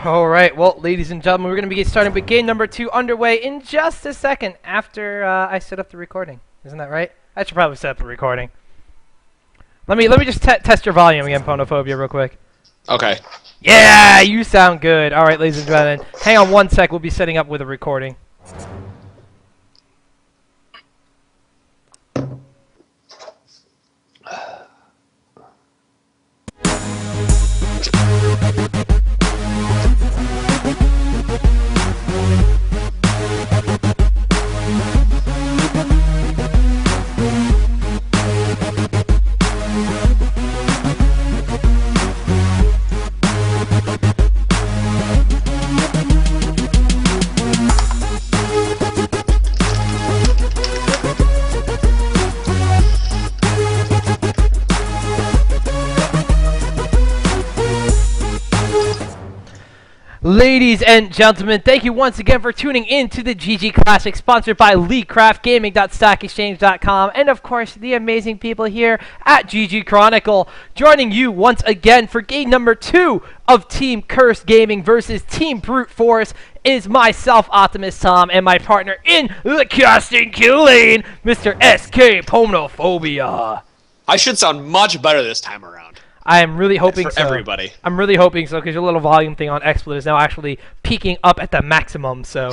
All right, well, ladies and gentlemen, we're going to be starting with game number 2 underway in just a second after I set up the recording. Isn't that right? I should probably set up the recording. Let me just test your volume again, Ponophobia, real quick. Okay. Yeah, you sound good. All right, ladies and gentlemen, hang on one sec. We'll be setting up with a recording. Ladies and gentlemen, thank you once again for tuning in to the ggClassic, sponsored by LeagueCraftGaming.StockExchange.com, and of course, the amazing people here at GG Chronicle. Joining you once again for game number 2 of Team Cursed Gaming versus Team Brute Force is myself, Optimus Tom, and my partner in the casting kill lane, Mr. SK Ponophobia. I should sound much better this time around. I am really hoping for so. Everybody. I'm really hoping so, because your little volume thing on XSplit is now actually peaking up at the maximum, so.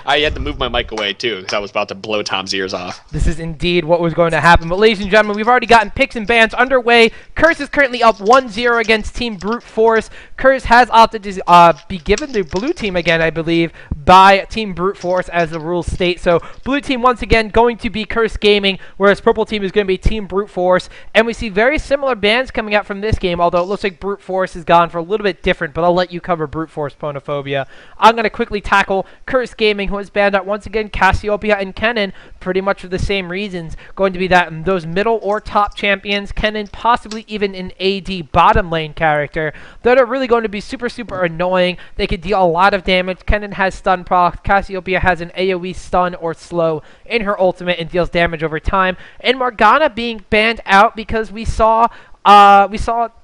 I had to move my mic away, too, because I was about to blow Tom's ears off. This is indeed what was going to happen. But ladies and gentlemen, we've already gotten picks and bans underway. Curse is currently up 1-0 against Team Brute Force. Curse has opted to be given the blue team again, I believe, by Team Brute Force, as the rules state. So blue team, once again, going to be Curse Gaming, whereas purple team is going to be Team Brute Force. And we see very similar bans coming out from this game, although it looks like Brute Force has gone for a little bit different, but I'll let you cover Brute Force, Ponophobia. I'm going to quickly tackle Curse Gaming, who has banned out once again Cassiopeia and Kennen, pretty much for the same reasons. Going to be that those middle or top champions, Kennen possibly even an AD bottom lane character, that are really going to be super, super annoying. They could deal a lot of damage. Kennen has stun proc. Cassiopeia has an AoE stun or slow in her ultimate and deals damage over time. And Morgana being banned out because we saw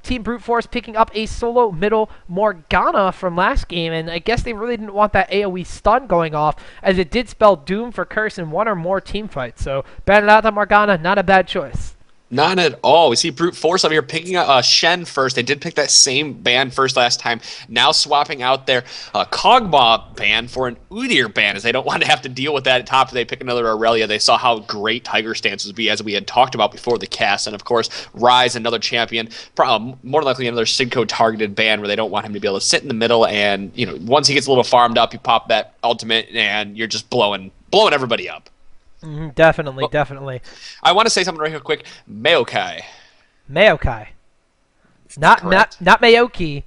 Team Brute Force picking up a solo middle Morgana from last game, and I guess they really didn't want that AoE stun going off, as it did spell doom for Curse in one or more team fights. So, ban it out to Morgana, not a bad choice. Not at all. We see Brute Force over here picking up Shen first. They did pick that same ban first last time. Now swapping out their Kog'Maw ban for an Udyr ban, as they don't want to have to deal with that at top. They pick another Aurelia. They saw how great Tiger Stance would be, as we had talked about before the cast. And of course, Ryze, another champion, more than likely another Sidco targeted ban, where they don't want him to be able to sit in the middle. And once he gets a little farmed up, you pop that ultimate, and you're just blowing everybody up. Definitely, definitely. I want to say something right here quick. Maokai. Maokai. Not Maoki.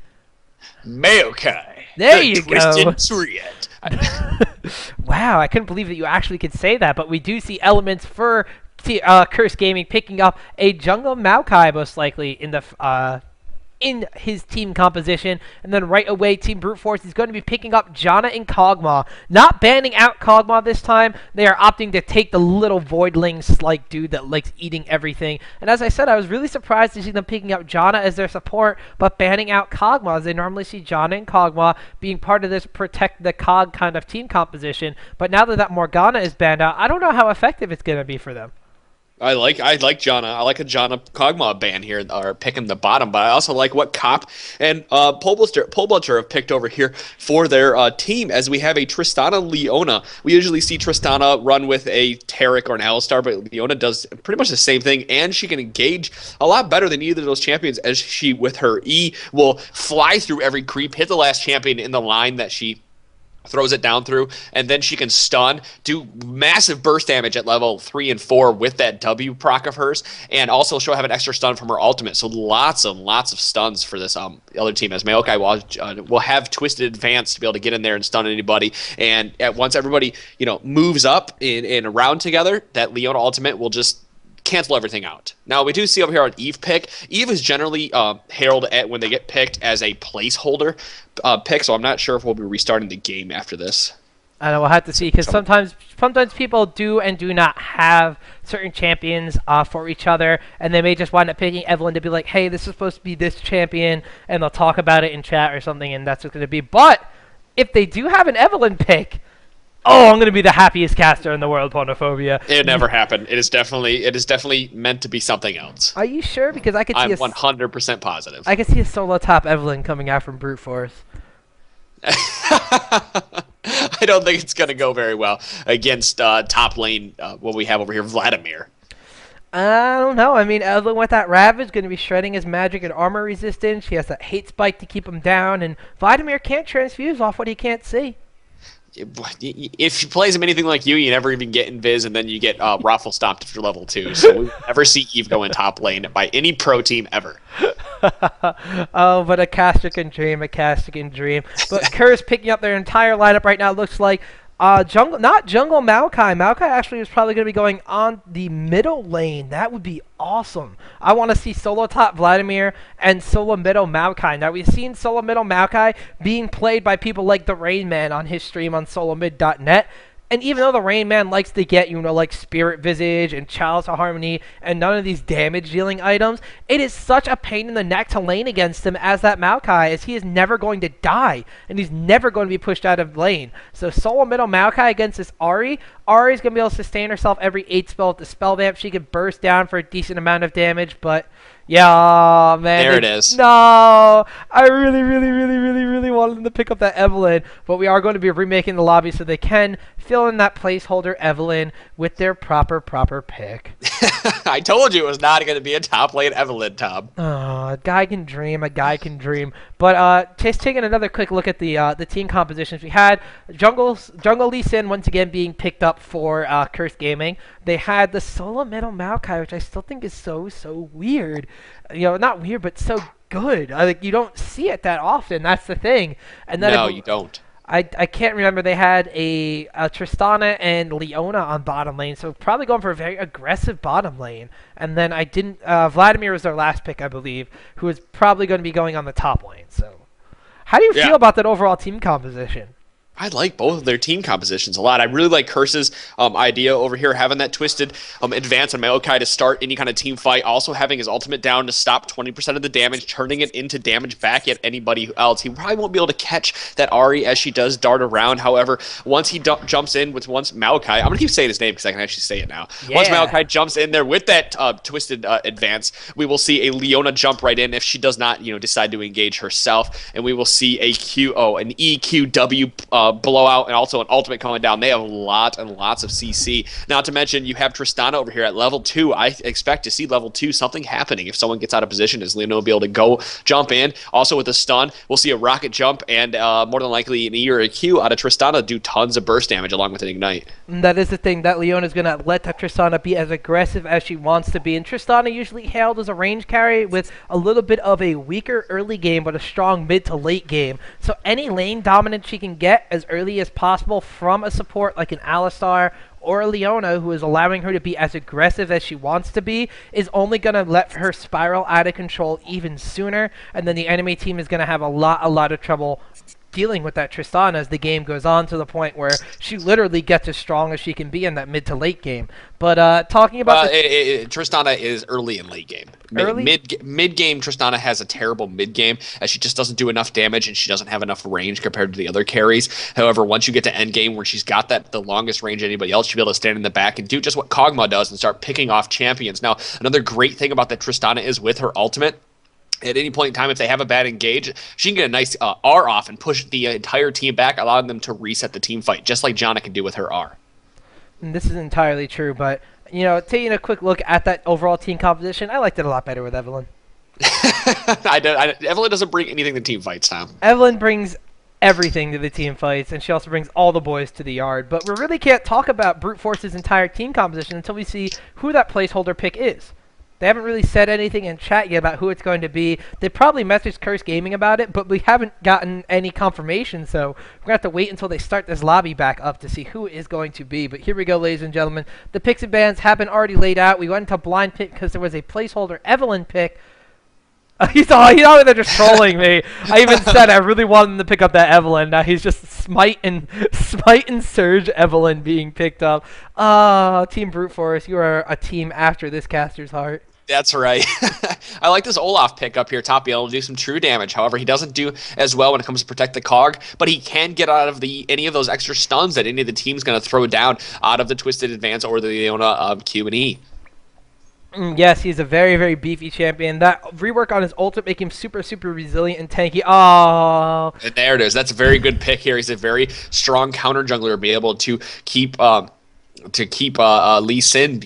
Maokai. There you go. Wow, I couldn't believe that you actually could say that, but we do see elements for Curse Gaming picking up a jungle Maokai, most likely, in his team composition, and then right away Team Brute Force is going to be picking up Janna and Kog'Maw. Not banning out Kog'Maw this time. They are opting to take the little voidling-like dude that likes eating everything. And as I said, I was really surprised to see them picking up Janna as their support, but banning out Kog'Maw, as they normally see Janna and Kog'Maw being part of this protect the Cog kind of team composition. But now that Morgana is banned out, I don't know how effective it's going to be for them. I like Janna. I like a Janna Kog'Maw ban here, or picking the bottom, but I also like what Cop and Polbutcher have picked over here for their team, as we have a Tristana Leona. We usually see Tristana run with a Taric or an Alistar, but Leona does pretty much the same thing, and she can engage a lot better than either of those champions, as she, with her E, will fly through every creep, hit the last champion in the line that she throws it down through, and then she can stun, do massive burst damage at level 3 and 4 with that W proc of hers, and also she'll have an extra stun from her ultimate. So lots of stuns for this other team, as Maokai will have Twisted Advance to be able to get in there and stun anybody. And once everybody moves up in a round together, that Leona ultimate will just cancel everything out. Now, we do see over here on Eve pick. Eve is generally heralded at, when they get picked, as a placeholder pick, so I'm not sure if we'll be restarting the game after this. And we'll have to see, because sometimes people do and do not have certain champions for each other, and they may just wind up picking Evelyn to be like, hey, this is supposed to be this champion, and they'll talk about it in chat or something, and that's what's going to be. But if they do have an Evelyn pick, oh, I'm going to be the happiest caster in the world, Pornophobia. It never happened. It is definitely meant to be something else. Are you sure? Because I could see I'm 100% positive. I could see a solo top Evelyn coming out from Brute Force. I don't think it's going to go very well against top lane, what we have over here, Vladimir. I don't know. I mean, Evelyn with that Ravage going to be shredding his magic and armor resistance. She has that hate spike to keep him down, and Vladimir can't transfuse off what he can't see. If he plays him anything like you never even get invis, and then you get raffle stomped if you're level 2. So we never see Eve go in top lane by any pro team ever. Oh, but a caster can dream, a caster can dream. But Curse picking up their entire lineup right now. Looks like jungle Maokai. Maokai actually is probably going to be going on the middle lane. That would be awesome. I want to see solo top Vladimir and solo middle Maokai. Now, we've seen solo middle Maokai being played by people like the Rain Man on his stream on solomid.net. And even though the Rain Man likes to get, like Spirit Visage and Chalice of Harmony and none of these damage-dealing items, it is such a pain in the neck to lane against him as that Maokai, as he is never going to die, and he's never going to be pushed out of lane. So solo middle Maokai against this Ahri. Ahri's going to be able to sustain herself every 8 spell with the spell vamp. She can burst down for a decent amount of damage, but... yeah, man. There it is. No, I really wanted them to pick up that Evelyn, but we are going to be remaking the lobby so they can fill in that placeholder Evelyn with their proper pick. I told you it was not going to be a top lane Evelyn, Tom. Oh, a guy can dream. But just taking another quick look at the team compositions, we had Jungle Lee Sin once again being picked up for Curse Gaming. They had the solo middle Maokai, which I still think is so weird. Not weird, but so good. You don't see it that often. That's the thing. And then no, you don't. I can't remember. They had a Tristana and Leona on bottom lane, so probably going for a very aggressive bottom lane. And then Vladimir was their last pick, I believe, who is probably going to be going on the top lane. So, how do you feel about that overall team composition? I like both of their team compositions a lot. I really like Curse's idea over here, having that twisted advance on Maokai to start any kind of team fight, also having his ultimate down to stop 20% of the damage, turning it into damage back at anybody else. He probably won't be able to catch that Ahri as she does dart around. However, once he jumps in with Maokai, I'm going to keep saying his name because I can actually say it now. Yeah. Once Maokai jumps in there with that twisted advance, we will see a Leona jump right in if she does not decide to engage herself, and we will see an EQW blowout and also an ultimate coming down. They have a lot and lots of CC. Not to mention, you have Tristana over here at level 2. I expect to see level 2 something happening if someone gets out of position, as Leona will be able to go jump in. Also with a stun, we'll see a rocket jump and more than likely an E or a Q out of Tristana do tons of burst damage along with an ignite. That is the thing, that Leona's going to let that Tristana be as aggressive as she wants to be. And Tristana usually hailed as a range carry with a little bit of a weaker early game but a strong mid to late game. So any lane dominance she can get as early as possible from a support like an Alistar or a Leona, who is allowing her to be as aggressive as she wants to be, is only going to let her spiral out of control even sooner, and then the enemy team is going to have a lot of trouble dealing with that Tristana as the game goes on, to the point where she literally gets as strong as she can be in that mid to late game. But talking about Tristana is early and late game. Mid game, Tristana has a terrible mid game, as she just doesn't do enough damage and she doesn't have enough range compared to the other carries. However, once you get to end game where she's got the longest range of anybody else, she'll be able to stand in the back and do just what Kog'Maw does and start picking off champions. Now, another great thing about that Tristana is with her ultimate, at any point in time, if they have a bad engage, she can get a nice R off and push the entire team back, allowing them to reset the team fight, just like Janna can do with her R. And this is entirely true, but, taking a quick look at that overall team composition, I liked it a lot better with Evelyn. Evelyn doesn't bring anything to team fights, Tom. Evelyn brings everything to the team fights, and she also brings all the boys to the yard. But we really can't talk about Brute Force's entire team composition until we see who that placeholder pick is. They haven't really said anything in chat yet about who it's going to be. They probably messaged Curse Gaming about it, but we haven't gotten any confirmation, so we're going to have to wait until they start this lobby back up to see who it is going to be. But here we go, ladies and gentlemen. The picks and bans have been already laid out. We went into blind pick because there was a placeholder Evelyn pick. He thought they're just trolling me. I even said I really wanted him to pick up that Evelyn. Now he's just Smite and Surge Evelyn being picked up. Team Brute Force, you are a team after this caster's heart. That's right. I like this Olaf pick up here, top, be able to do some true damage. However, he doesn't do as well when it comes to protect the cog, but he can get out of any of those extra stuns that any of the team's going to throw down out of the Twisted Advance or the Leona Q and E. Yes, he's a very, very beefy champion. That rework on his ultimate make him super, super resilient and tanky. Oh. And there it is. That's a very good pick here. He's a very strong counter jungler, be able to keep Lee Sin,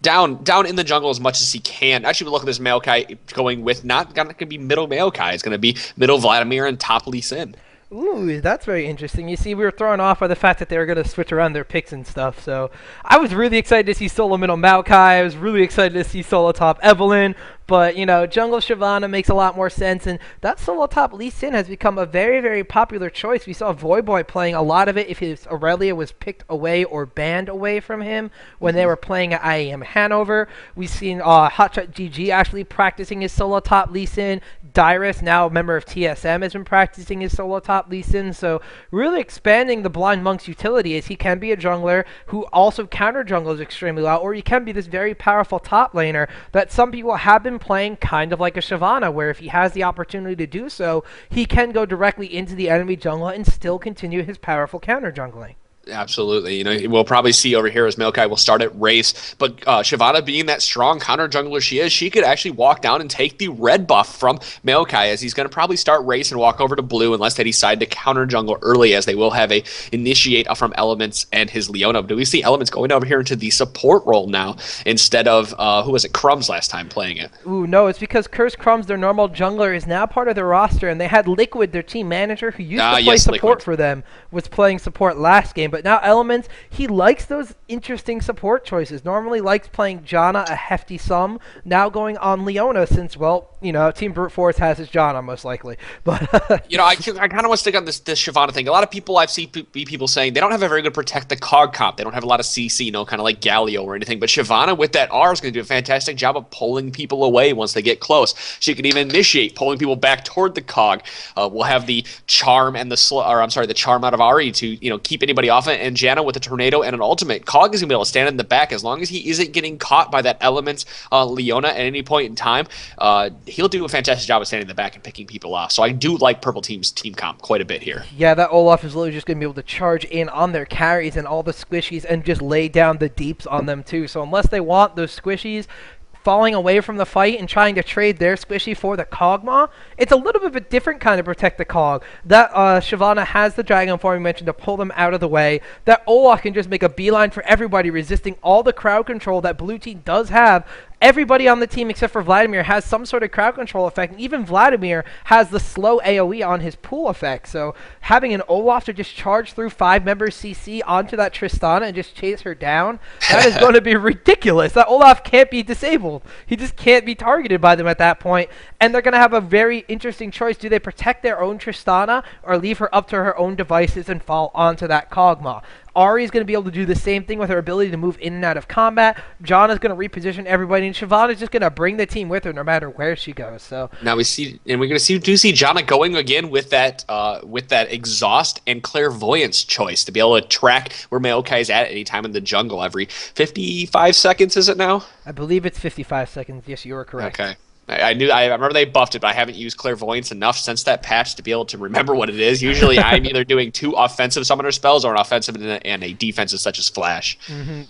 down in the jungle as much as he can. Actually, look at this Maokai going with not going to be middle Maokai. It's going to be middle Vladimir and top Lee Sin. Ooh, that's very interesting. You see, we were thrown off by the fact that they were going to switch around their picks and stuff. So I was really excited to see solo middle Maokai. I was really excited to see solo top Evelyn. But, jungle Shyvana makes a lot more sense. And that solo top Lee Sin has become a very, very popular choice. We saw Voyboy playing a lot of it if his Aurelia was picked away or banned away from him when they were playing at IEM Hanover. We've seen Hotshot GG actually practicing his solo top Lee Sin. Dyrus, now a member of TSM, has been practicing his solo top Lee Sin. So really expanding the Blind Monk's utility as he can be a jungler who also counter jungles extremely well, or he can be this very powerful top laner that some people have been playing kind of like a Shyvana, where if he has the opportunity to do so, he can go directly into the enemy jungle and still continue his powerful counter jungling. Absolutely. We'll probably see over here as Maokai will start at race, but Shyvana being that strong counter jungler she is, she could actually walk down and take the red buff from Maokai as he's going to probably start race and walk over to blue unless they decide to counter jungle early, as they will have a initiate from Elements and his Leona. Do we see Elements going over here into the support role now instead of, who was it, Crumbs last time playing it? Ooh, no, it's because Curse Crumbs, their normal jungler, is now part of their roster, and they had Liquid, their team manager, who used to play support Liquid for them, was playing support last game. But now Elements, he likes those interesting support choices. Normally likes playing Janna a hefty sum. Now going on Leona since, Team Brute Force has his Janna most likely. But I kind of want to stick on this Shyvana thing. A lot of people I've seen people saying they don't have a very good protect the cog comp. They don't have a lot of CC, kind of like Galio or anything. But Shyvana with that R is going to do a fantastic job of pulling people away once they get close. She can even initiate pulling people back toward the cog. We'll have the charm and the charm out of Ari to keep anybody off it, and Janna with a tornado and an ultimate. Cog is going to be able to stand in the back as long as he isn't getting caught by that Elements Leona at any point in time. He'll do a fantastic job of standing in the back and picking people off. So I do like Purple Team's team comp quite a bit here. Yeah, that Olaf is literally just going to be able to charge in on their carries and all the squishies and just lay down the deeps on them too. So unless they want those squishies falling away from the fight and trying to trade their squishy for the Kog'Maw, it's a little bit of a different kind of protect the Cog. That Shyvana has the Dragon form we mentioned to pull them out of the way. That Olaf can just make a beeline for everybody, resisting all the crowd control that Blue Team does have. Everybody on the team except for Vladimir has some sort of crowd control effect, and even Vladimir has the slow AoE on his pool effect. So having an Olaf to just charge through 5 members CC onto that Tristana and just chase her down, that is going to be ridiculous. That Olaf can't be disabled. He just can't be targeted by them at that point. And they're going to have a very interesting choice. Do they protect their own Tristana or leave her up to her own devices and fall onto that Kog'Maw? Ari is going to be able to do the same thing with her ability to move in and out of combat. John is going to reposition everybody, and Shyvana is just going to bring the team with her no matter where she goes. So now we're going to see Janna going again with that exhaust and clairvoyance choice to be able to track where Maokai is at any time in the jungle every 55 seconds. Is it now? I believe it's 55 seconds. Yes, you are correct. Okay. I remember they buffed it, but I haven't used clairvoyance enough since that patch to be able to remember what it is. Usually I'm either doing 2 offensive summoner spells or an offensive and a defensive such as flash.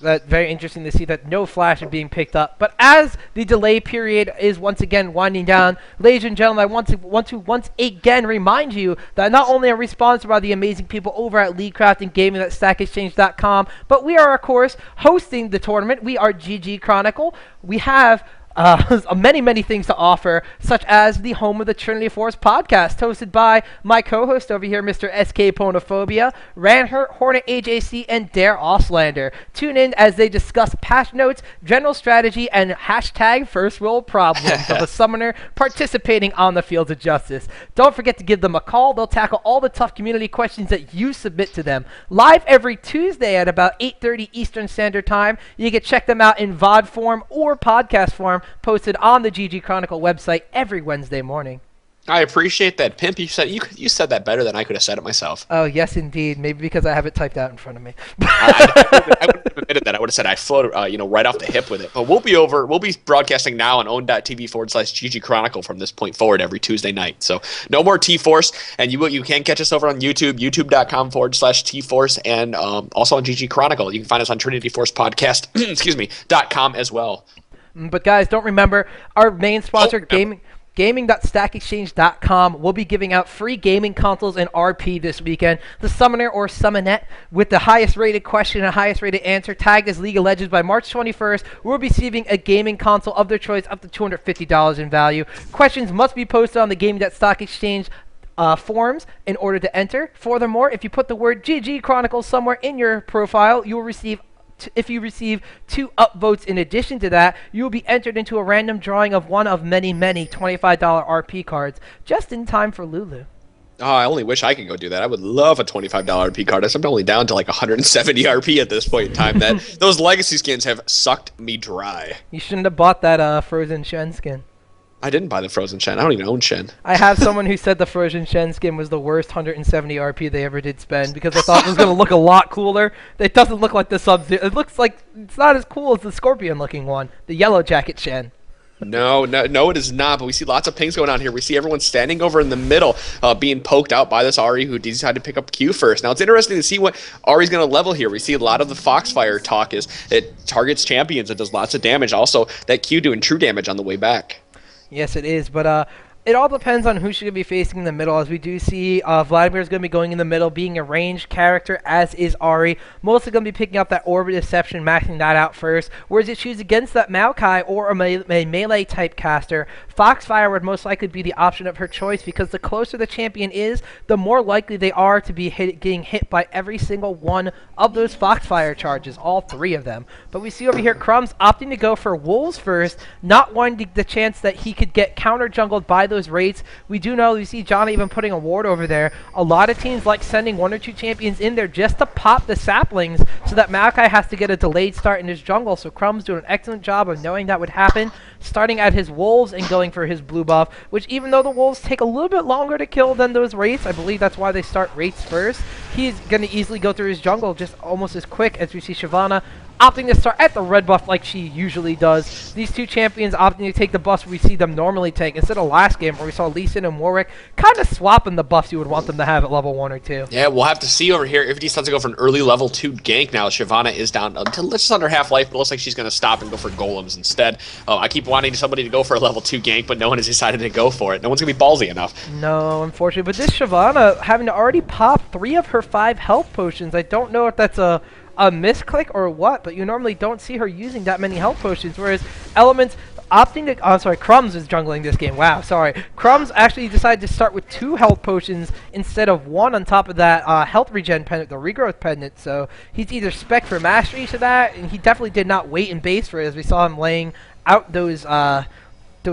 That's very interesting to see that no flash is being picked up. But as the delay period is once again winding down, ladies and gentlemen, I want to once again remind you that not only are we sponsored by the amazing people over at Leaguecraft and Gaming at StackExchange.com, but we are, of course, hosting the tournament. We are GG Chronicle. We have many things to offer, such as the home of the Trinity Force podcast, hosted by my co-host over here, Mr. SK Ponophobia, Ranhert, Hornet AJC, and Dare Auslander. Tune in as they discuss patch notes, general strategy, and hashtag first world problems of a summoner participating on the fields of justice. Don't forget to give them a call. They'll tackle all the tough community questions that you submit to them. Live every Tuesday at about 8:30 Eastern Standard Time. You can check them out in VOD form or podcast form posted on the GG Chronicle website every Wednesday morning. I appreciate that, Pimp. You said that better than I could have said it myself. Oh, yes, indeed. Maybe because I have it typed out in front of me. I wouldn't have admitted that. I would have said I floated, right off the hip with it. But we'll be broadcasting now on own.tv/GG Chronicle from this point forward every Tuesday night. So no more T-Force, and you can catch us over on YouTube, youtube.com/T-Force, and also on GG Chronicle. You can find us on Trinity Force Podcast, .com as well. But guys, don't remember our main sponsor, Gaming.stackexchange.com will be giving out free gaming consoles and RP this weekend. The Summoner or Summonette with the highest rated question and highest rated answer tagged as League of Legends by March 21st will be receiving a gaming console of their choice up to $250 in value. Questions must be posted on the Gaming.stackexchange forums in order to enter. Furthermore, if you put the word GG Chronicles somewhere in your profile, you will receive if you receive 2 upvotes in addition to that, you will be entered into a random drawing of one of many $25 RP cards, just in time for Lulu. Oh, I only wish I could go do that. I would love a $25 RP card. I'm only down to like 170 RP at this point in time. Those legacy skins have sucked me dry. You shouldn't have bought that Frozen Shen skin. I didn't buy the Frozen Shen. I don't even own Shen. I have someone who said the Frozen Shen skin was the worst 170 RP they ever did spend because I thought it was going to look a lot cooler. It doesn't look like the Sub-Zero. It looks like it's not as cool as the Scorpion-looking one, the Yellow Jacket Shen. No, it is not. But we see lots of pings going on here. We see everyone standing over in the middle, being poked out by this Ahri who decided to pick up Q first. Now it's interesting to see what Ahri's going to level here. We see a lot of the Foxfire talk is it targets champions. It does lots of damage. Also, that Q doing true damage on the way back. Yes, it is, but it all depends on who she's going to be facing in the middle, as we do see Vladimir is going to be going in the middle, being a ranged character, as is Ahri. Mostly going to be picking up that Orb of Deception, maxing that out first, whereas if she's against that Maokai or a melee-type caster, Foxfire would most likely be the option of her choice, because the closer the champion is, the more likely they are to be getting hit by every single one of those Foxfire charges, all 3 of them. But we see over here Crumbs opting to go for Wolves first, not wanting the chance that he could get counter-jungled by those rates. We do know, we see John even putting a ward over there. A lot of teams like sending 1 or 2 champions in there just to pop the saplings so that Maokai has to get a delayed start in his jungle. So Crumbs doing an excellent job of knowing that would happen, starting at his Wolves and going for his blue buff, which even though the Wolves take a little bit longer to kill than those rates, I believe that's why they start rates first, he's going to easily go through his jungle just almost as quick as we see Shyvana opting to start at the red buff like she usually does. These 2 champions opting to take the buffs we see them normally take, instead of last game where we saw Lee Sin and Warwick kind of swapping the buffs you would want them to have at level 1 or 2. Yeah, we'll have to see over here if he decides to go for an early level 2 gank now. Shyvana is down to just under half life, but it looks like she's going to stop and go for golems instead. I keep wanting somebody to go for a level 2 gank, but no one has decided to go for it. No one's going to be ballsy enough. No, unfortunately. But this Shyvana having to already pop 3 of her 5 health potions, I don't know if that's a misclick or what, but you normally don't see her using that many health potions, whereas Elements opting to... Crumbs is jungling this game. Wow, sorry. Crumbs actually decided to start with 2 health potions instead of 1 on top of that health regen pendant, the regrowth pendant, so he's either spec for mastery to that, and he definitely did not wait in base for it, as we saw him laying out those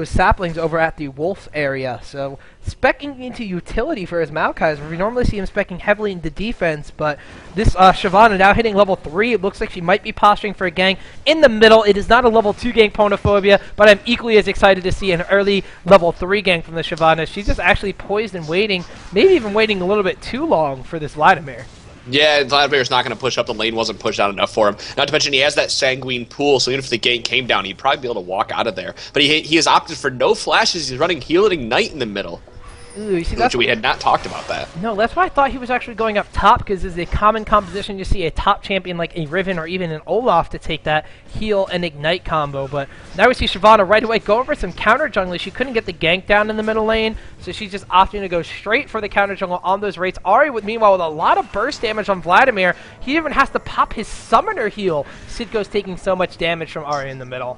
saplings over at the wolf area. So specking into utility for his Maokais, where we normally see him specking heavily into defense, but this Shyvana now hitting level 3, it looks like she might be posturing for a gank in the middle. It is not a level 2 gank Ponophobia, but I'm equally as excited to see an early level 3 gank from the Shyvana. She's just actually poised and waiting, maybe even waiting a little bit too long for this Vladimir. Yeah, Vladimir's not going to push up. The lane wasn't pushed out enough for him. Not to mention he has that sanguine pool, so even if the gank came down, he'd probably be able to walk out of there. But he has opted for no flashes. He's running Heal and Ignite in the middle. Ooh, you see, which we had not talked about that. No, that's why I thought he was actually going up top, because it's a common composition you see a top champion like a Riven or even an Olaf to take that heal and ignite combo. But now we see Shyvana right away go over some counter jungling. She couldn't get the gank down in the middle lane, so she's just opting to go straight for the counter jungle on those rates. Ahri, meanwhile, with a lot of burst damage on Vladimir, he even has to pop his summoner heal. Sitgo's taking so much damage from Ahri in the middle.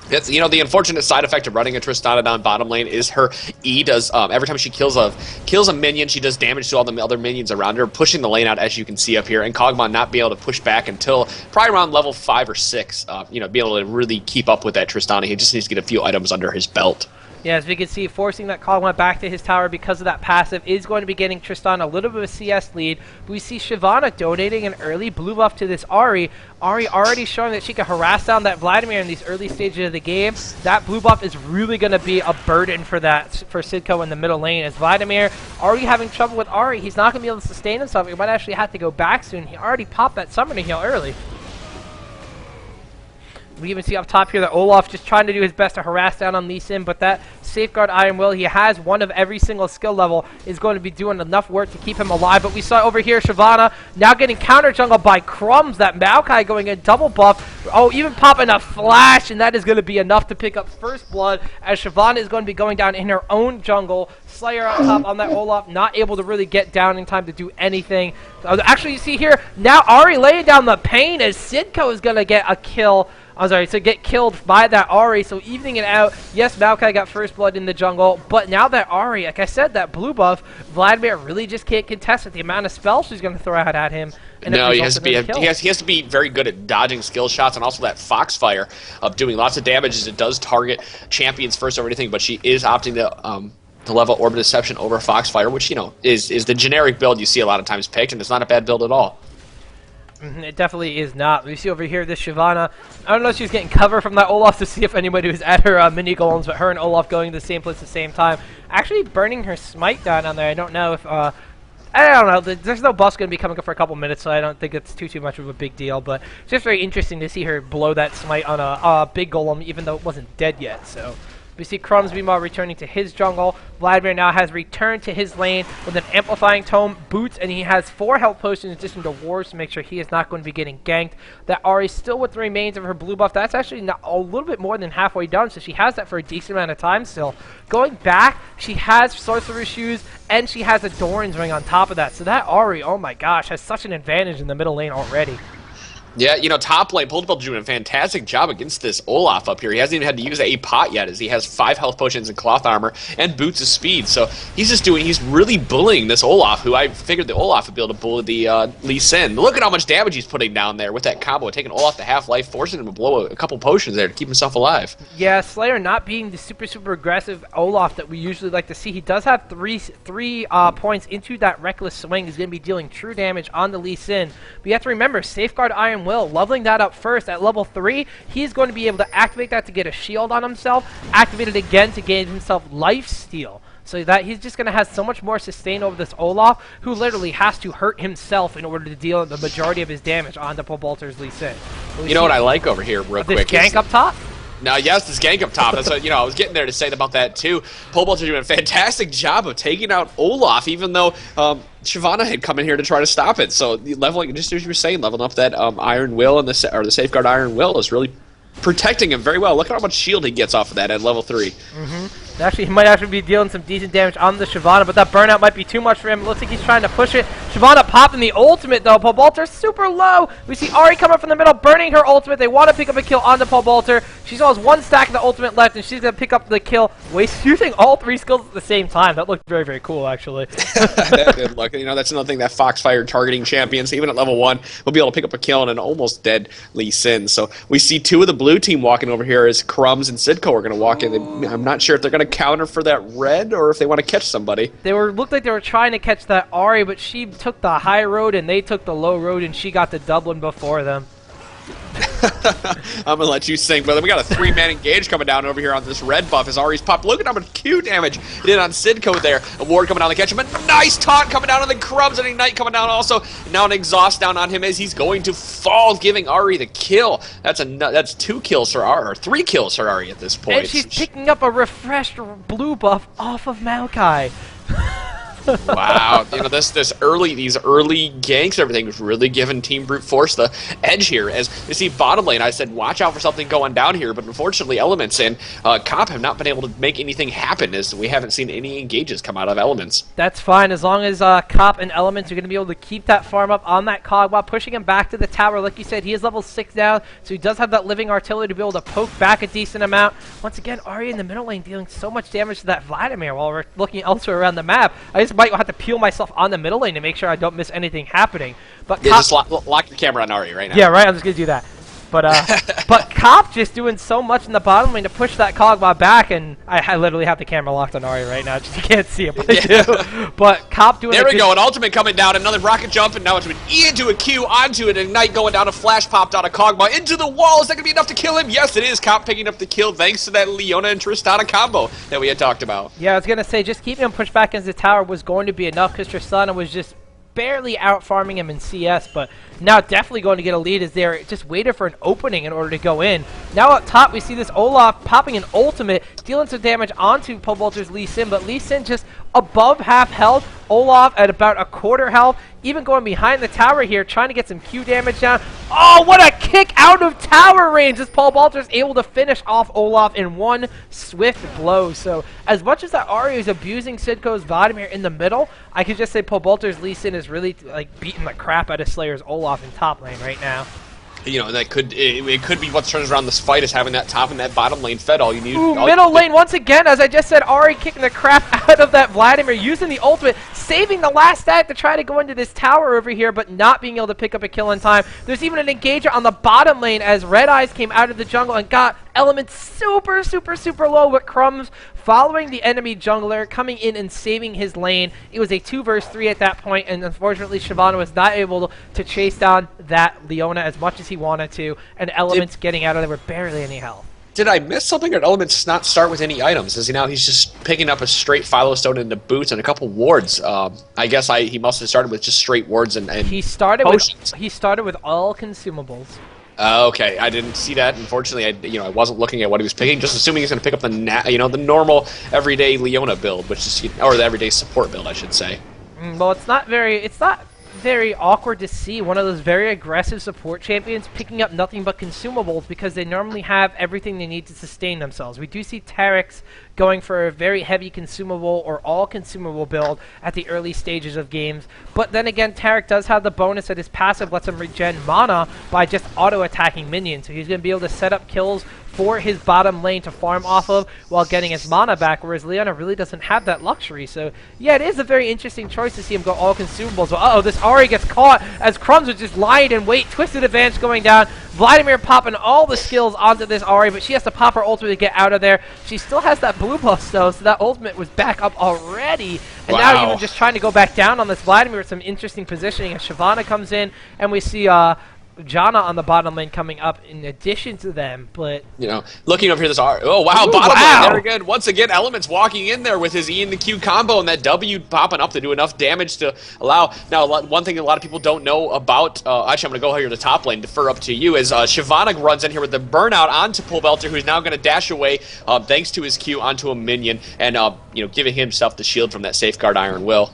It's, the unfortunate side effect of running a Tristana down bottom lane is her E does, every time she kills a minion, she does damage to all the other minions around her, pushing the lane out, as you can see up here, and Kog'Maw not be able to push back until probably around level 5 or 6, be able to really keep up with that Tristana. He just needs to get a few items under his belt. Yeah, as we can see, forcing that Kog'Maw back to his tower because of that passive is going to be getting Tristan a little bit of a CS lead. But we see Shyvana donating an early blue buff to this Ahri. Ahri already showing that she can harass down that Vladimir in these early stages of the game. That blue buff is really going to be a burden for Sidco in the middle lane. As Vladimir already having trouble with Ahri, he's not going to be able to sustain himself. He might actually have to go back soon. He already popped that summoning heal early. We even see up top here that Olaf just trying to do his best to harass down on Lee Sin, but that Safeguard Iron Will, he has one of every single skill level, is going to be doing enough work to keep him alive. But we saw over here Shyvana now getting counter jungle by Crumbs, that Maokai going in double buff. Oh, even popping a flash, and that is going to be enough to pick up first blood, as Shyvana is going to be going down in her own jungle. Slayer on top on that Olaf, not able to really get down in time to do anything. Actually, you see here, now Ahri laying down the pain as Sidco is going to get a kill. I'm sorry, to get killed by that Ahri, so evening it out. Yes, Maokai got first blood in the jungle, but now that Ahri, like I said, that blue buff, Vladimir really just can't contest with the amount of spells she's going to throw out at him. No, he has to be very good at dodging skill shots, and also that Foxfire of doing lots of damage as it does target champions first over anything, but she is opting to level Orb Deception over Foxfire, which, you know, is the generic build you see a lot of times picked, and it's not a bad build at all. It definitely is not. We see over here this Shyvana. I don't know if she's getting cover from that Olaf to see if anybody was at her mini golems, but her and Olaf going to the same place at the same time. Actually burning her smite down on there. I don't know if... I don't know. There's no buffs going to be coming up for a couple minutes, so I don't think it's too much of a big deal. But it's just very interesting to see her blow that smite on a big golem, even though it wasn't dead yet. So we see Crumbs meanwhile returning to his jungle. Vladimir now has returned to his lane with an Amplifying Tome, Boots, and he has 4 health potions in addition to Wards to make sure he is not going to be getting ganked. That Ahri still with the remains of her blue buff. That's actually not a little bit more than halfway done, so she has that for a decent amount of time still. Going back, she has Sorcerer's Shoes, and she has a Doran's Ring on top of that. So that Ahri, oh my gosh, has such an advantage in the middle lane already. Yeah, you know, top lane, Polterbuilder doing a fantastic job against this Olaf up here. He hasn't even had to use a pot yet, as he has 5 health potions and cloth armor and boots of speed. So he's really bullying this Olaf, who I figured the Olaf would be able to bully the Lee Sin. Look at how much damage he's putting down there with that combo, taking Olaf to half-life, forcing him to blow a couple potions there to keep himself alive. Yeah, Slayer not being the super aggressive Olaf that we usually like to see. He does have three points into that Reckless Swing. He's going to be dealing true damage on the Lee Sin. But you have to remember, Safeguard Iron Will, leveling that up first at level 3, he's going to be able to activate that to get a shield on himself, activate it again to gain himself lifesteal. So that he's just going to have so much more sustain over this Olaf, who literally has to hurt himself in order to deal the majority of his damage onto Pobulter's Lee Sin. You know what I like over here real quick? This gank up top? Now, yes, this gank up top. That's what, I was getting there to say about that too. Pobulter doing a fantastic job of taking out Olaf, even though Shyvana had come in here to try to stop it. So leveling, just as you were saying, leveling up that Iron Will and the Safeguard Iron Will is really protecting him very well. Look at how much shield he gets off of that at level 3. Actually, he might actually be dealing some decent damage on the Shyvana, but that burnout might be too much for him. It looks like he's trying to push it. Shyvana popping the ultimate, though. Pobulter's super low. We see Ahri come up from the middle, burning her ultimate. They want to pick up a kill on the Pobulter. She still has 1 stack of the ultimate left, and she's going to pick up the kill, using all 3 skills at the same time. That looked very cool, actually. That did look. That's another thing that Foxfire targeting champions, even at level 1, will be able to pick up a kill on an almost dead Lee Sin. So we see 2 of the blue team walking over here as Crumbs and Sidco are going to walk in. I'm not sure if they're going to counter for that red or if they want to catch somebody. Looked like they were trying to catch that Ahri, but she took the high road and they took the low road, and she got to Dublin before them. I'm gonna let you sing, brother. We got a 3-man engage coming down over here on this red buff as Ahri's popped. Look at how much Q damage he did on Sidco there. A ward coming down to catch him. A nice taunt coming down on the Crumbs, and Ignite coming down also. Now an exhaust down on him as he's going to fall, giving Ahri the kill. That's 2 kills for Ahri, or 3 kills for Ahri at this point. And she's picking up a refreshed blue buff off of Maokai. Wow, these early ganks and everything was really giving Team Brute Force the edge here. As you see bottom lane, I said watch out for something going down here, but unfortunately Elements and Comp have not been able to make anything happen, as we haven't seen any engages come out of Elements. That's fine, as long as Comp and Elements are going to be able to keep that farm up on that Kog'Maw, pushing him back to the tower. Like you said, he is level 6 now, so he does have that living artillery to be able to poke back a decent amount. Once again, Ahri in the middle lane dealing so much damage to that Vladimir while we're looking elsewhere around the map. I just might have to peel myself on the middle lane to make sure I don't miss anything happening. But yeah, just lock your camera on Ahri right now. Yeah, right. I'm just gonna do that. But Cop just doing so much in the bottom lane to push that Kog'Maw back, and I literally have the camera locked on Ari right now, just you can't see it, but I do. But Cop doing. There we go, an ultimate coming down, another rocket jump, and now it's an E into a Q, onto an Ignite going down, a flash popped out of Kog'Maw into the wall. Is that going to be enough to kill him? Yes, it is. Cop picking up the kill thanks to that Leona and Tristana combo that we had talked about. Yeah, I was going to say, just keeping him pushed back into the tower was going to be enough, because Tristana was just barely out farming him in CS, but now definitely going to get a lead as they're just waiting for an opening in order to go in. Now up top, we see this Olaf popping an ultimate, dealing some damage onto Pole Vaulter's Lee Sin, but Lee Sin just above half health, Olaf at about a quarter health, even going behind the tower here, trying to get some Q damage down. Oh, what a kick out of tower range as Paul Balter's able to finish off Olaf in one swift blow. So as much as that Ari is abusing Sidco's bottom here in the middle, I could just say Paul Balter's Lee Sin is really like beating the crap out of Slayer's Olaf in top lane right now. You know, that could it could be what turns around this fight is having that top and that bottom lane fed. All you need. Ooh, middle lane once again, as I just said, Ari kicking the crap out of that Vladimir, using the ultimate, saving the last stack to try to go into this tower over here, but not being able to pick up a kill in time. There's even an engager on the bottom lane as Red Eyes came out of the jungle and got Elements super, super, super low, but Crumbs following the enemy jungler, coming in and saving his lane. It was a 2 versus 3 at that point, and unfortunately Shyvana was not able to chase down that Leona as much as he wanted to, and Elements getting out of there with barely any health. Did I miss something, or did Elements not start with any items? Is he now he's just picking up a straight Phylostone into boots and a couple wards? I guess he must have started with just straight wards and he started potions. He started with all consumables. Okay, I didn't see that. Unfortunately, I wasn't looking at what he was picking. Just assuming he's going to pick up the the normal everyday Leona build, which is or the everyday support build, I should say. Well, it's not very awkward to see one of those very aggressive support champions picking up nothing but consumables because they normally have everything they need to sustain themselves. We do see Tarex going for a very heavy consumable or all consumable build at the early stages of games. But then again, Tarex does have the bonus that his passive lets him regen mana by just auto-attacking minions. So he's going to be able to set up kills for his bottom lane to farm off of while getting his mana back, whereas Leona really doesn't have that luxury. So yeah, it is a very interesting choice to see him go all consumables. But uh-oh, this Ari gets caught as Crumbs was just lying in wait. Twisted advance going down. Vladimir popping all the skills onto this Ari, but she has to pop her ultimate to get out of there. She still has that blue buff though, so that ultimate was back up already. And now even just trying to go back down on this Vladimir with some interesting positioning as Shyvana comes in, and we see Janna on the bottom lane coming up in addition to them, but looking over here, this oh wow, bottom lane there again. Once again, Elements walking in there with his E and the Q combo, and that W popping up to do enough damage to allow. Now, one thing that a lot of people don't know about, actually, I'm going to go here to the top lane, defer up to you, as Shyvana runs in here with the burnout onto Pulvelter, who's now going to dash away thanks to his Q onto a minion, and giving himself the shield from that Safeguard Iron Will.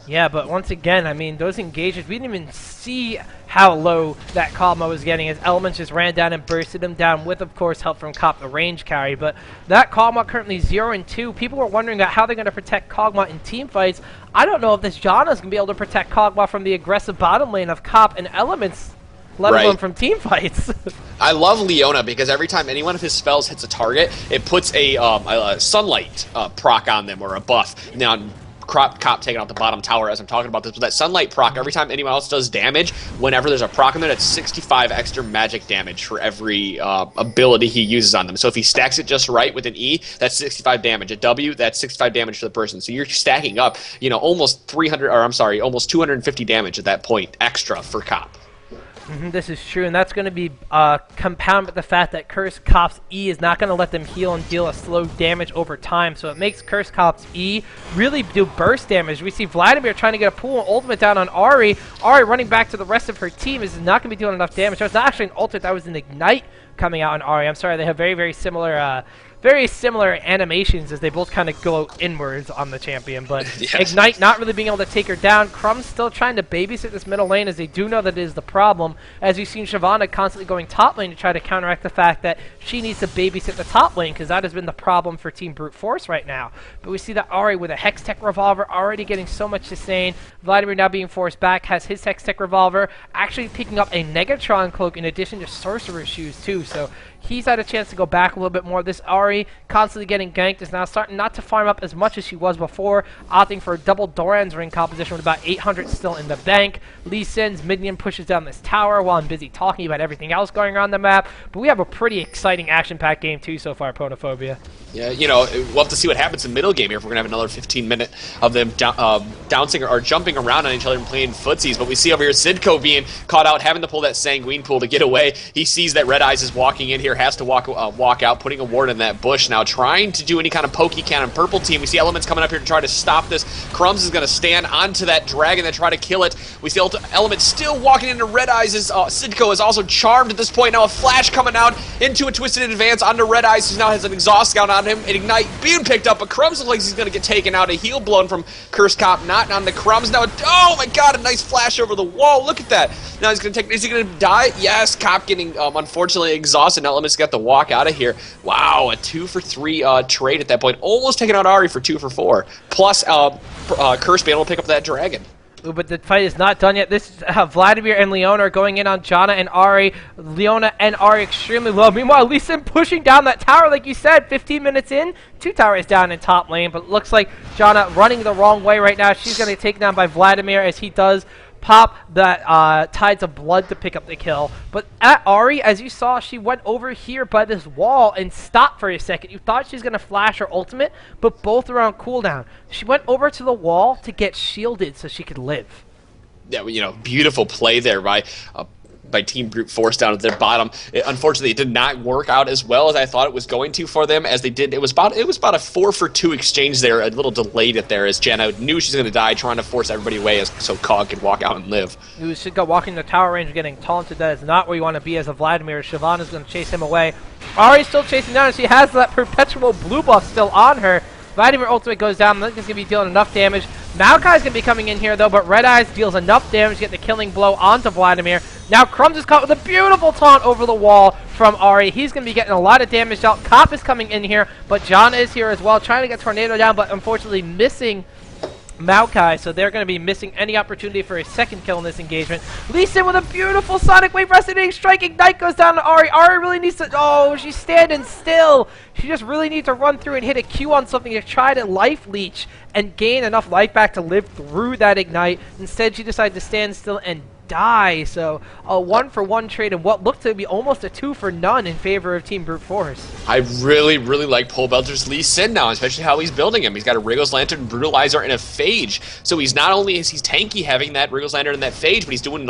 Yeah, but once again, I mean, those engages, we didn't even see how low that Kog'Maw was getting as Elements just ran down and bursted him down with, of course, help from Cop, the range carry. But that Kog'Maw currently 0-2. People were wondering about how they're going to protect Kog'Maw in team fights. I don't know if this Janna's going to be able to protect Kog'Maw from the aggressive bottom lane of Cop and Elements, let alone from team fights. I love Leona because every time any one of his spells hits a target, it puts a sunlight proc on them or a buff. Now, Cop taking out the bottom tower as I'm talking about this, but that sunlight proc, every time anyone else does damage, whenever there's a proc in there, that's 65 extra magic damage for every ability he uses on them. So if he stacks it just right with an E, that's 65 damage. A W, that's 65 damage for the person. So you're stacking up, almost 250 damage at that point extra for Cop. This is true, and that's going to be compounded with the fact that Curse Cop's E is not going to let them heal and deal a slow damage over time, so it makes Curse Cop's E really do burst damage. We see Vladimir trying to get a pull and ultimate down on Ari. Ari running back to the rest of her team is not going to be doing enough damage. That was not actually an ultimate, that was an Ignite coming out on Ari. I'm sorry, they have very, very similar animations as they both kind of go inwards on the champion, but yes. Ignite not really being able to take her down. Crumbs still trying to babysit this middle lane as they do know that it is the problem, as we've seen Shyvana constantly going top lane to try to counteract the fact that she needs to babysit the top lane, because that has been the problem for Team Brute Force right now. But we see that Ari with a Hextech Revolver already getting so much sustain. Vladimir now being forced back, has his Hextech Revolver, actually picking up a Negatron Cloak in addition to Sorcerer's Shoes too, so he's had a chance to go back a little bit more. This Ahri constantly getting ganked is now starting not to farm up as much as she was before, opting for a double Doran's ring composition with about 800 still in the bank. Lee Sin's minion pushes down this tower while I'm busy talking about everything else going on the map, but we have a pretty exciting action-packed game too so far, Ponophobia. Yeah, we'll have to see what happens in middle game here if we're going to have another 15-minute of them bouncing or jumping around on each other and playing footsies. But we see over here Sidco being caught out, having to pull that Sanguine pool to get away. He sees that Red Eyes is walking in here, has to walk out, putting a ward in that bush now, trying to do any kind of pokey cannon. Purple team, we see Elements coming up here to try to stop this. Crumbs is going to stand onto that dragon and try to kill it. We see Elements still walking into Red Eyes. Sidco is also charmed at this point. Now a flash coming out into a twisted advance onto Red Eyes, who now has an exhaust scout on him. An Ignite being picked up, but Crumbs looks like he's going to get taken out. A heal blown from Curse Cop, not on the Crumbs. Now, oh my god, a nice flash over the wall. Look at that. Now he's going to take, is he going to die? Yes, Cop getting unfortunately exhausted. Now Elements got to walk out of here. Wow, a 2-for-3 trade at that point. Almost taking out Ahri for 2-for-4. Plus, Curse being able to pick up that dragon. Ooh, but the fight is not done yet. This Vladimir and Leona are going in on Janna and Ahri. Leona and Ahri extremely low. Meanwhile, Lee Sin pushing down that tower, like you said, 15 minutes in. 2 towers down in top lane, but it looks like Janna running the wrong way right now. She's going to get taken down by Vladimir as he does pop that Tides of Blood to pick up the kill. But at Ahri, as you saw, she went over here by this wall and stopped for a second. You thought she was going to flash her ultimate, but both are on cooldown. She went over to the wall to get shielded so she could live. Yeah, beautiful play there by Team Brute Force down at their bottom. Unfortunately, it did not work out as well as I thought it was going to for them. As they did, it was about a 4-for-2 exchange there, a little delayed it there, as Janna knew she's going to die, trying to force everybody away so Cog could walk out and live. You should go walking the tower range, getting taunted. That is not where you want to be as a Vladimir. Siobhan is going to chase him away. Ahri's still chasing down, and she has that perpetual blue buff still on her. Vladimir ultimate goes down. That's going to be dealing enough damage. Maokai's going to be coming in here, though, but Red Eyes deals enough damage to get the killing blow onto Vladimir. Now Crumbs is caught with a beautiful taunt over the wall from Ahri. He's going to be getting a lot of damage out. Cop is coming in here, but John is here as well, trying to get Tornado down, but unfortunately missing Maokai, so they're going to be missing any opportunity for a second kill in this engagement. Lee Sin with a beautiful Sonic Wave Resonating Strike. Ignite goes down to Ahri. Ahri really needs to... Oh, she's standing still. She just really needs to run through and hit a Q on something to try to life leech and gain enough life back to live through that Ignite. Instead, she decided to stand still and die. So a 1-for-1 trade and what looked to be almost a 2-for-none in favor of Team Brute Force. I really like Pole Belter's Lee Sin now, especially how he's building him. He's got a Wriggles Lantern, Brutalizer, and a Phage. So he's not only is he's tanky having that Wriggles Lantern and that Phage, but he's doing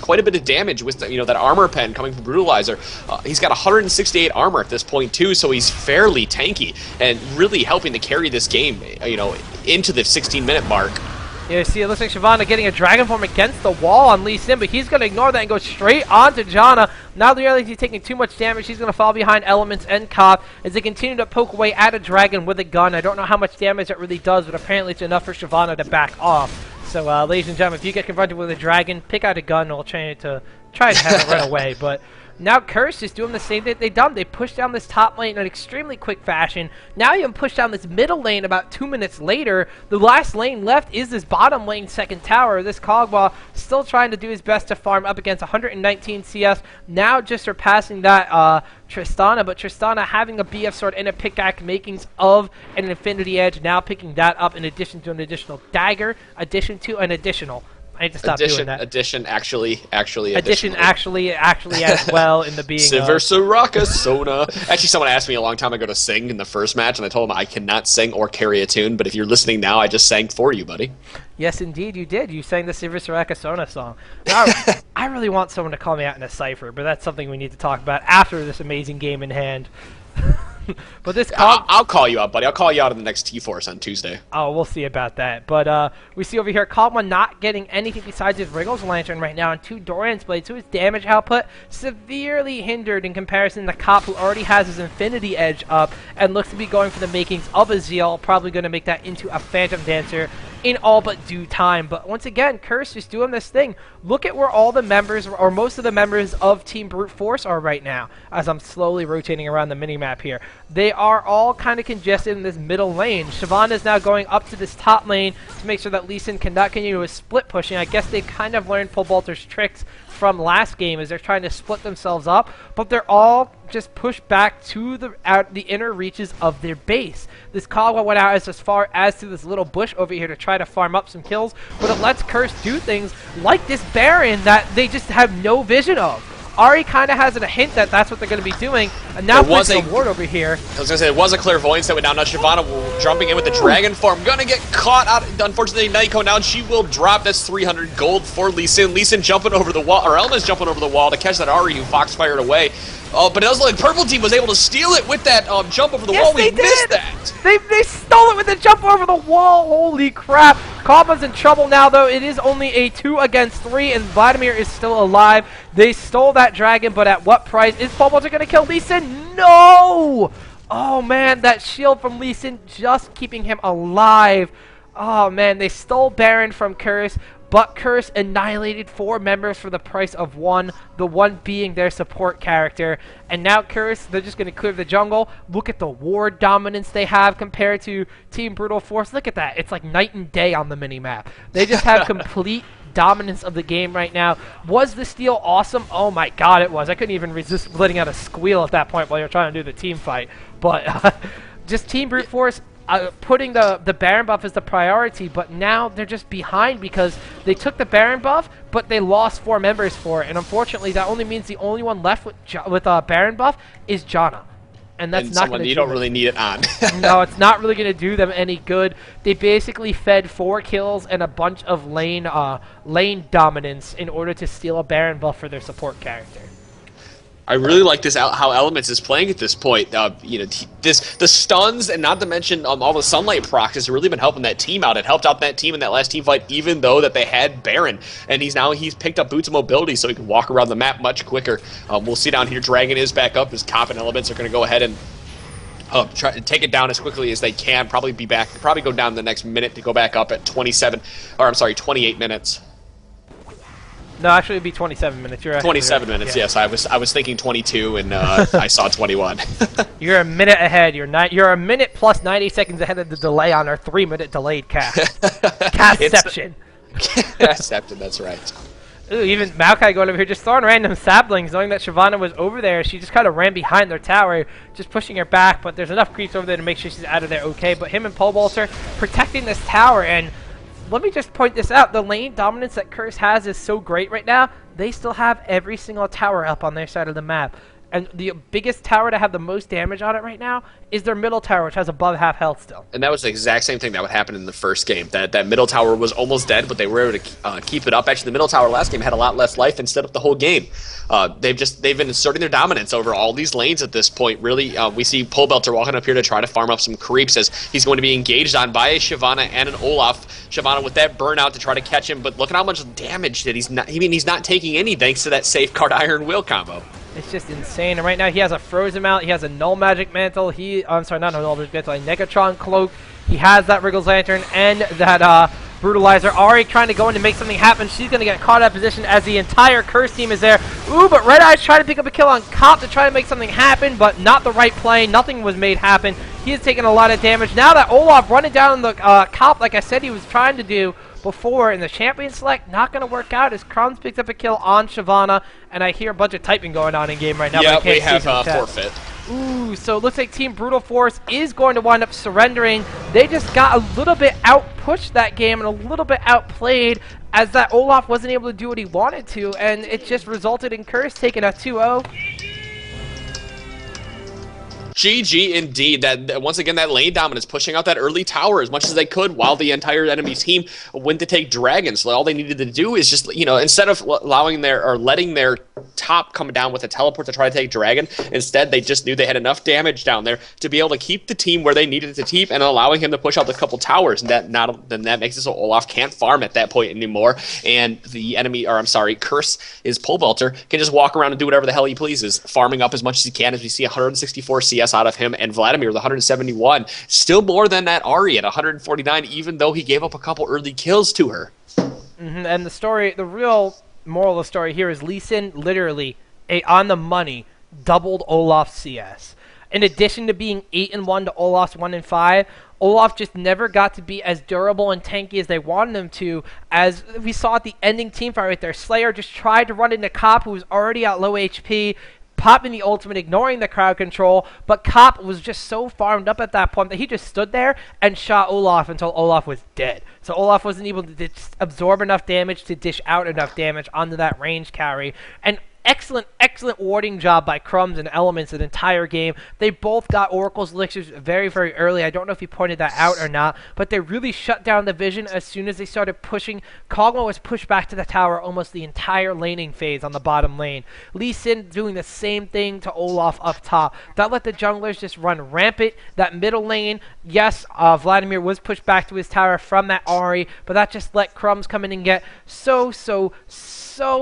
quite a bit of damage with that armor pen coming from Brutalizer. He's got 168 armor at this point too, so he's fairly tanky and really helping to carry this game, into the 16-minute mark. Yeah, see, it looks like Shyvana getting a Dragon Form against the wall on Lee Sin, but he's going to ignore that and go straight onto Janna. Now that he realizes he's taking too much damage, he's going to fall behind Elements and Cop as they continue to poke away at a dragon with a gun. I don't know how much damage it really does, but apparently it's enough for Shyvana to back off. So, ladies and gentlemen, if you get confronted with a dragon, pick out a gun and we'll try to have it run away. But now Curse is doing the same thing they've done. They pushed down this top lane in an extremely quick fashion. Now you can push down this middle lane about 2 minutes later. The last lane left is this bottom lane second tower. This Cogba still trying to do his best to farm up against 119 CS. Now just surpassing that Tristana, but Tristana having a BF sword and a pickaxe makings of an Infinity Edge. Now picking that up in addition to an additional dagger, addition to an additional. I need to stop doing that. Addition, actually as well in the being Silver Soraka Sona. Actually, someone asked me a long time ago to sing in the first match, and I told them I cannot sing or carry a tune, but if you're listening now, I just sang for you, buddy. Yes, indeed, you did. You sang the Silver Soraka Sona song. Now, I really want someone to call me out in a cipher, but that's something we need to talk about after this amazing game in hand. But this I'll call you out, buddy. I'll call you out in the next T-Force on Tuesday. Oh, we'll see about that. But we see over here Kog'Maw not getting anything besides his Wriggles Lantern right now and 2 Doran's Blades, so his damage output severely hindered in comparison to Cop, who already has his Infinity Edge up and looks to be going for the makings of a Zeal, probably going to make that into a Phantom Dancer in all but due time. But once again, Curse just doing this thing. Look at where all the members, or most of the members of Team Brute Force are right now, as I'm slowly rotating around the minimap here. They are all kind of congested in this middle lane. Shyvana is now going up to this top lane to make sure that Lee Sin cannot continue with split pushing. I guess they kind of learned Pole Bolter's tricks from last game as they're trying to split themselves up, but they're all just pushed back to the inner reaches of their base. This Kagwa went out as far as to this little bush over here to try to farm up some kills, but it lets Curse do things like this Baron that they just have no vision of. Ari kind of has a hint that that's what they're going to be doing, and now placing a ward over here. I was going to say, it was a clairvoyance that went down. Now Shyvana jumping in with the dragon form. Going to get caught out. Unfortunately, Nightcone down. She will drop. That's 300 gold for Lee Sin. Lee Sin jumping over the wall, or Elma's jumping over the wall to catch that Ari who foxfired away. But it does look like Purple Team was able to steal it with that jump over the wall. We missed that. They stole it with the jump over the wall. Holy crap. Kagwa's in trouble now, though. It is only a 2 against 3, and Vladimir is still alive. They stole that dragon, but at what price? Is Pobolter going to kill Lee Sin? No! Oh, man, that shield from Lee Sin just keeping him alive. Oh, man, they stole Baron from Curse. But Curse annihilated 4 members for the price of 1, the one being their support character. And now Curse, they're just going to clear the jungle. Look at the ward dominance they have compared to Team Brutal Force. Look at that. It's like night and day on the minimap. They just have complete dominance of the game right now. Was the steal awesome? Oh my god, it was. I couldn't even resist letting out a squeal at that point while you're trying to do the team fight. But just Team Brute Force putting the Baron buff as the priority, but now they're just behind because they took the Baron buff, but they lost 4 members for it, and unfortunately that only means the only one left with Baron buff is Janna. And that's not going to. You don't really need it on. No, it's not really going to do them any good. They basically fed 4 kills and a bunch of lane dominance in order to steal a Baron buff for their support character. I really like this how Elements is playing at this point. The stuns and not to mention all the sunlight procs has really been helping that team out. It helped out that team in that last team fight, even though that they had Baron, and he's picked up boots of mobility, so he can walk around the map much quicker. We'll see down here. Dragon is back up. His Cop and Elements are going to go ahead and try to take it down as quickly as they can. Probably go down the next minute to go back up at 28 minutes. No, actually, it'd be 27 minutes. You're 27 minutes. Yeah. Yes, I was thinking 22, and I saw 21. You're a minute ahead. You're a minute plus 90 seconds ahead of the delay on our 3-minute delayed cast. Castception. Castception. That's right. Ooh, even Maokai going over here, just throwing random saplings, knowing that Shyvana was over there. She just kind of ran behind their tower, just pushing her back. But there's enough creeps over there to make sure she's out of there okay. But him and Pobolter protecting this tower, and let me just point this out. The lane dominance that Curse has is so great right now. They still have every single tower up on their side of the map. And the biggest tower to have the most damage on it right now is their middle tower, which has above half health still. And that was the exact same thing that would happen in the first game. That middle tower was almost dead, but they were able to keep it up. Actually, the middle tower last game had a lot less life and stood up the whole game. They've been asserting their dominance over all these lanes at this point. Really, we see Polebelter walking up here to try to farm up some creeps as he's going to be engaged on by a Shyvana and an Olaf. Shyvana with that burnout to try to catch him, but look at how much damage that he's not taking any thanks to that safeguard Iron Will combo. It's just insane. And right now he has a Frozen Mount, he has a Null Magic Mantle, I'm sorry, not a Null Magic Mantle, a Negatron Cloak, he has that Wriggles Lantern, and that Brutalizer. Ari trying to go in to make something happen. She's going to get caught out of position as the entire Curse team is there. Ooh, but Red Eye's trying to pick up a kill on Cop to try to make something happen, but not the right play. Nothing was made happen. He has taken a lot of damage. Now that Olaf running down the Cop, like I said he was trying to do before in the champion select, not going to work out as Crumbs picks up a kill on Shyvana, and I hear a bunch of typing going on in game right now. Yeah, we have forfeit. Ooh, so it looks like Team Brutal Force is going to wind up surrendering. They just got a little bit out-pushed that game and a little bit outplayed as that Olaf wasn't able to do what he wanted to, and it just resulted in Curse taking a 2-0. GG indeed. That once again, that lane dominance pushing out that early tower as much as they could while the entire enemy team went to take dragons. So all they needed to do is just, instead of letting their top come down with a teleport to try to take dragon, instead they just knew they had enough damage down there to be able to keep the team where they needed to keep and allowing him to push out the couple towers. And that makes it so Olaf can't farm at that point anymore. And the Curse is Polebelter can just walk around and do whatever the hell he pleases, farming up as much as he can. As we see 164 CS out of him, and Vladimir with 171, still more than that Ari at 149, even though he gave up a couple early kills to her. And the real moral of the story here is Lee Sin literally, on the money, doubled Olaf's CS. In addition to being 8-1 to Olaf's 1-5, Olaf just never got to be as durable and tanky as they wanted him to, as we saw at the ending team fight right there. Slayer just tried to run into Cop, who was already at low HP, popping the ultimate, ignoring the crowd control, but Cop was just so farmed up at that point that he just stood there and shot Olaf until Olaf was dead. So Olaf wasn't able to absorb enough damage to dish out enough damage onto that range carry. And excellent warding job by Crumbs and Elements the entire game. They both got Oracle's elixirs very, very early. I don't know if you pointed that out or not, but they really shut down the vision as soon as they started pushing. Kog'Maw was pushed back to the tower almost the entire laning phase on the bottom lane. Lee Sin doing the same thing to Olaf up top. That let the junglers just run rampant. That middle lane, yes, Vladimir was pushed back to his tower from that Ahri, but that just let Crumbs come in and get so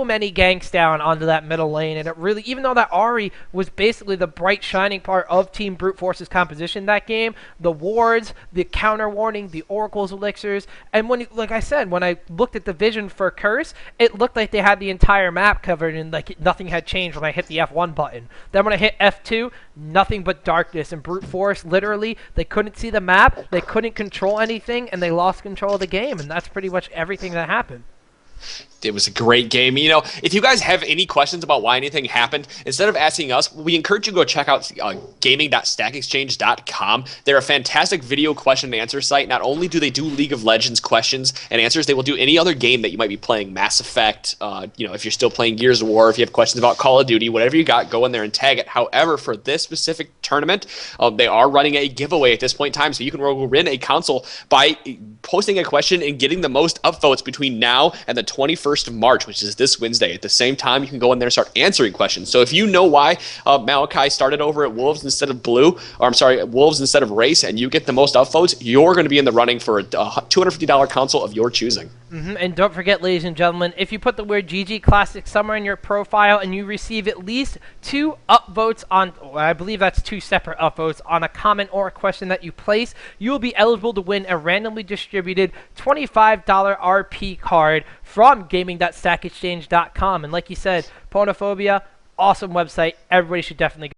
many ganks down onto that middle lane, and it really, even though that Ahri was basically the bright shining part of Team Brute Force's composition that game, the wards, the counter warning, the Oracle's elixirs, and like I said, when I looked at the vision for Curse, it looked like they had the entire map covered and like nothing had changed when I hit the F1 button. Then when I hit F2, nothing but darkness, and Brute Force, literally, they couldn't see the map, they couldn't control anything, and they lost control of the game, and that's pretty much everything that happened. It was a great game. You know, if you guys have any questions about why anything happened, instead of asking us, we encourage you to go check out gaming.stackexchange.com. They're a fantastic video question and answer site. Not only do they do League of Legends questions and answers, they will do any other game that you might be playing, Mass Effect, you know, if you're still playing Gears of War, if you have questions about Call of Duty, whatever you got, go in there and tag it. However, for this specific tournament, they are running a giveaway at this point in time, so you can win a console by posting a question and getting the most upvotes between now and the 21st of March, which is this Wednesday. At the same time, you can go in there and start answering questions. So if you know why Malachi started over at Wolves instead of Wolves instead of Race, and you get the most upvotes, you're going to be in the running for a $250 console of your choosing. And don't forget, ladies and gentlemen, if you put the word ggClassic somewhere in your profile and you receive at least 2 upvotes on, I believe that's 2 separate upvotes, on a comment or a question that you place, you will be eligible to win a randomly distributed $25 RP card from gaming.stackexchange.com. And like you said, Ponophobia, awesome website. Everybody should definitely go.